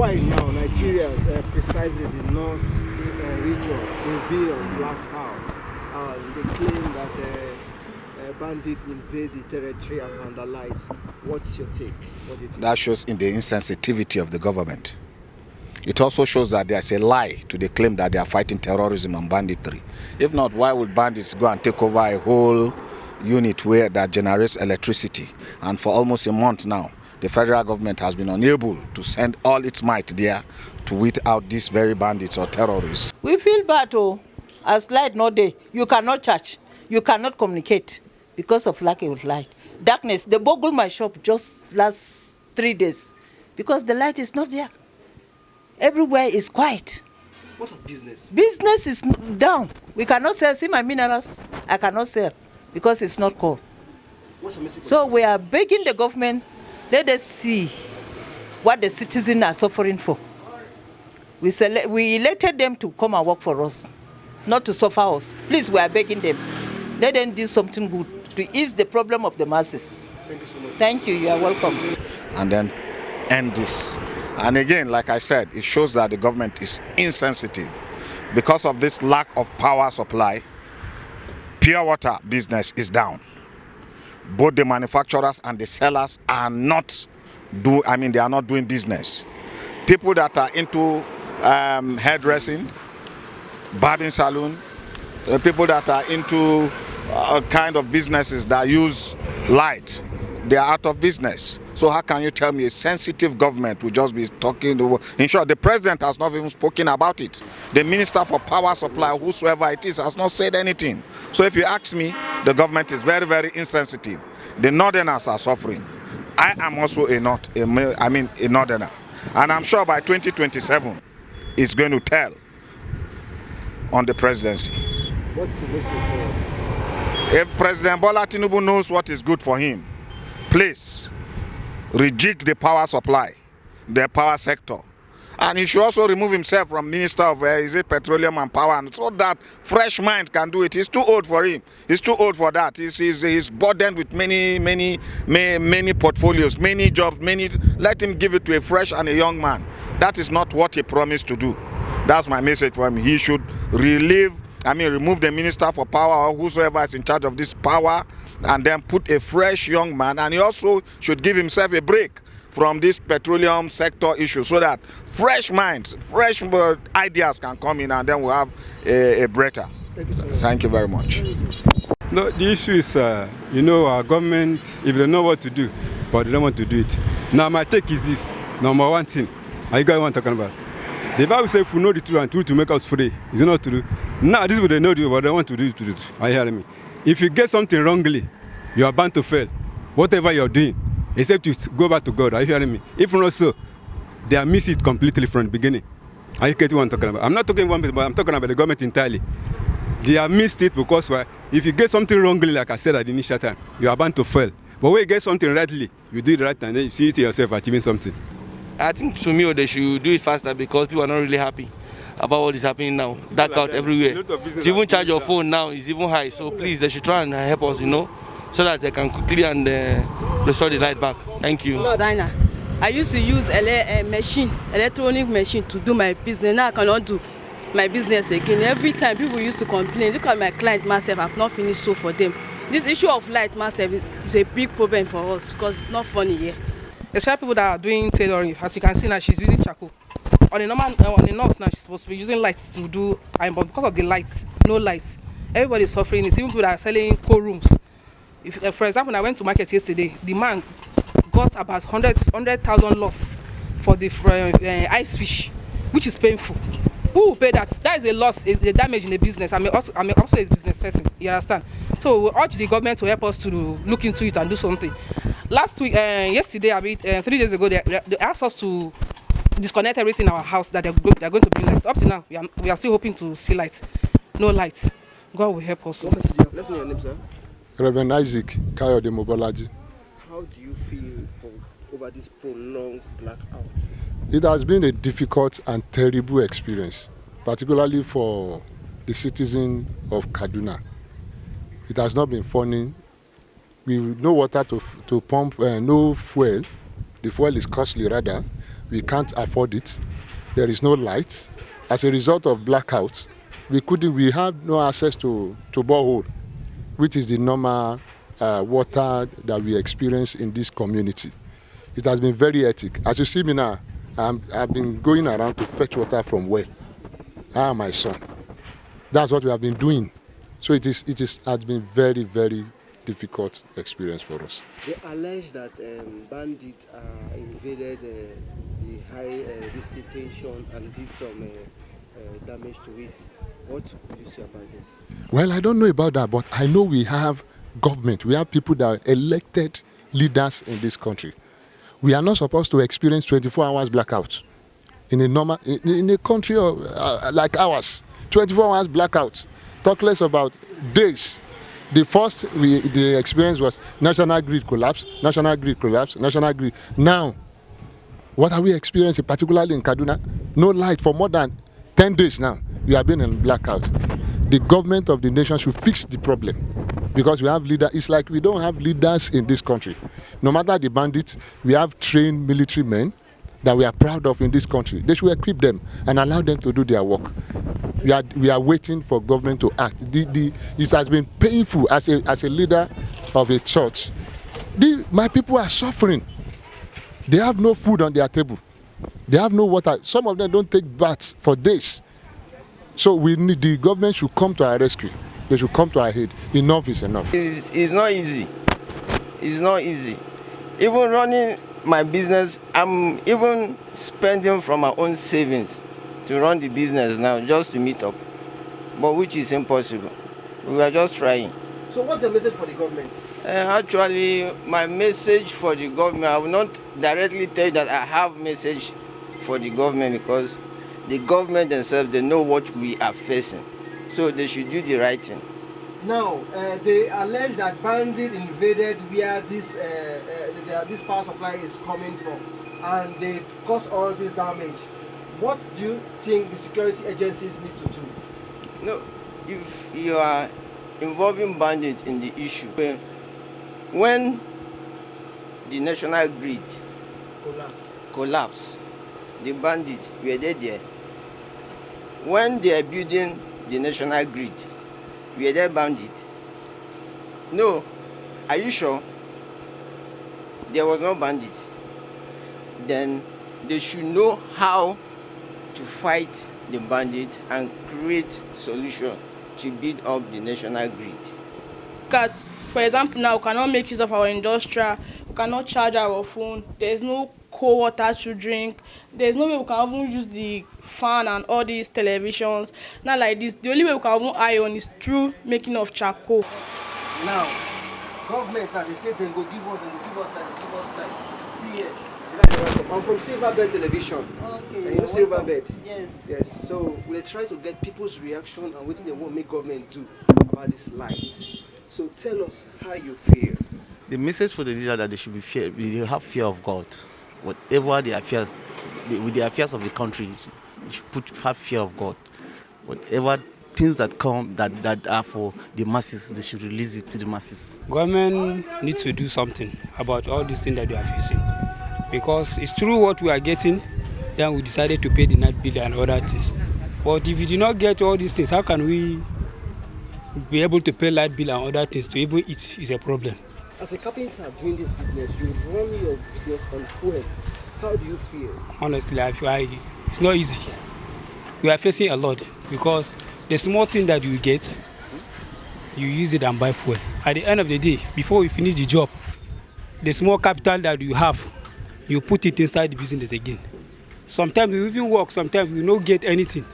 why now Nigerians, precisely the north region, will be on blackout? They claim that bandits invade the territory and vandalize. What's your take? What do you think? That shows in the insensitivity of the government. It also shows that there's a lie to the claim that they are fighting terrorism and banditry. If not, why would bandits go and take over a whole unit where that generates electricity? And for almost a month now, the federal government has been unable to send all its might there to weed out these very bandits or terrorists. We feel bad, as light no day. You cannot charge, you cannot communicate because of lack of light. Darkness, they boggled my shop just last 3 days because the light is not there. Everywhere is quiet. What of business? Business is down. We cannot sell. See my minerals, I cannot sell because it's not coal. What's the message? So we are begging the government, let us see what the citizens are suffering for. We elected them to come and work for us, not to suffer us. Please, we are begging them. Let them do something good to ease the problem of the masses. Thank you so much. Thank you. You are welcome. And then end this. And again, like I said, it shows that the government is insensitive. Because of this lack of power supply, pure water business is down. Both the manufacturers and the sellers are not doing business. People that are into hairdressing, barbing salon, people that are into kind of businesses that use light, they are out of business. So how can you tell me a sensitive government will just be talking? In short, the president has not even spoken about it. The minister for power supply, whosoever it is, has not said anything. So if you ask me, the government is very, very insensitive. The northerners are suffering. I am also a northerner. And I'm sure by 2027, it's going to tell on the presidency. What's the message for? If President Bola Tinubu knows what is good for him, please rejig the power supply, the power sector. And he should also remove himself from Minister of Petroleum and Power, and so that fresh mind can do it. He's too old for him. He's too old for that. He's burdened with many portfolios, many jobs, let him give it to a fresh and a young man. That is not what he promised to do. That's my message for him. He should remove the Minister for Power or whosoever is in charge of this power, and then put a fresh young man. And he also should give himself a break from this petroleum sector issue so that fresh minds, fresh ideas can come in, and then we'll have a breather. Thank you very much. No, the issue is, our government, if they know what to do, but they don't want to do it. Now, my take is this. Number one thing, are you guys want talking about? The Bible says if we know the truth and truth to make us free. Is it not true? Now, this is what they know, but they want to do it. Are you hearing me? If you get something wrongly, you are bound to fail. Whatever you're doing, except you go back to God. Are you hearing me? If not so, they are missed it completely from the beginning. Are you getting what I'm talking about? I'm not talking one bit, but I'm talking about the government entirely. They have missed it because if you get something wrongly, like I said at the initial time, you are bound to fail. But when you get something rightly, you do it right and then you see it yourself achieving something. I think to me they should do it faster because people are not really happy about what is happening now. Dark out everywhere. To even charge your phone now is even high. So please, they should try and help us, so that they can quickly and restore the light back. Thank you. Lord Dina, I used to use electronic machine to do my business. Now I cannot do my business again. Every time people used to complain, look at my client myself, I've not finished so for them. This issue of light myself is a big problem for us because it's not funny here. Especially people that are doing tailoring, as you can see now, she's using charcoal. On the north now, she's supposed to be using lights to do iron, but because of the lights, no lights, everybody's suffering. It's even people that are selling cold rooms. If, for example, I went to market yesterday, the man got about 100,000 loss for the ice fish, which is painful. Who will pay that? That is a loss, is the damage in the business. I'm also a business person, you understand? So we urge the government to help us to look into it and do something. Yesterday, 3 days ago, they asked us to disconnect everything in our house that they're going to bring lights. Up to now, we are still hoping to see lights. No lights. God will help us. Let's know your name, sir. Reverend Isaac Kayode Mobolaji. How do you feel over this prolonged blackout? It has been a difficult and terrible experience, particularly for the citizens of Kaduna. It has not been funny. We no water to pump, no fuel The fuel is costly rather. We can't afford it. There is no light. As a result of blackout, we have no access to borehole, which is the normal water that we experience in this community. It has been very hectic. As you see me now, I've been going around to fetch water from well. I and my son. That's what we have been doing. So it has been very, very difficult experience for us. They allege that bandits invaded the high tension and did some damage to it. What would you say about this? Well, I don't know about that, but I know we have government. We have people that are elected leaders in this country. We are not supposed to experience 24 hours blackout in a country like ours. 24 hours blackout. Talk less about days. The first the experience was national grid collapse, national grid collapse, national grid. Now, what are we experiencing, particularly in Kaduna? No light for more than 10 days now. We have been in blackout. The government of the nation should fix the problem because we have leaders. It's like we don't have leaders in this country. No matter the bandits, we have trained military men that we are proud of in this country. They should equip them and allow them to do their work. We are waiting for government to act. It has been painful as a leader of a church. My people are suffering. They have no food on their table. They have no water. Some of them don't take baths for days. So the government should come to our rescue. They should come to our aid. Enough is enough. It's not easy. It's not easy. Even running my business, I'm even spending from my own savings to run the business now just to meet up, but which is impossible. We are just trying. So what's the message for the government? Actually, my message for the government, I will not directly tell you that I have message for the government because the government themselves, they know what we are facing. So they should do the right thing. Now, they allege that bandits invaded where this power supply is coming from and they caused all this damage. What do you think the security agencies need to do? No, if you are involving bandits in the issue, when the national grid collapsed, the bandits were there. When they are building the national grid, were there bandits? No. Are you sure? There was no bandits. Then they should know how to fight the bandits and create solution to build up the national grid. Because, for example, now we cannot make use of our industrial, we cannot charge our phone, there's no cold water to drink, there's no way we can even use the fan and all these televisions. Not like this. The only way we can even iron is through making of charcoal. Now, government, as they say, they go give us time. See here. I'm from Silverbed Television. Okay. And you know Silverbed? Yes. Yes. So we try to get people's reaction and what they want make government do about this light. So tell us how you feel. The message for the leader that they should they have fear of God. Whatever the affairs, with the affairs of the country, they should have fear of God. Whatever things that come that are for the masses, they should release it to the masses. Government needs to do something about all these things that we are facing. Because it's true what we are getting, then we decided to pay the night bill and other things. But if we do not get all these things, how can we be able to pay light bill and other things to even eat is a problem. As a carpenter doing this business, you run your business on fuel. How do you feel? Honestly, I feel it's not easy. We are facing a lot because the small thing that you get, you use it and buy fuel. At the end of the day, before we finish the job, the small capital that you have, you put it inside the business again. Sometimes we even work, sometimes we don't get anything.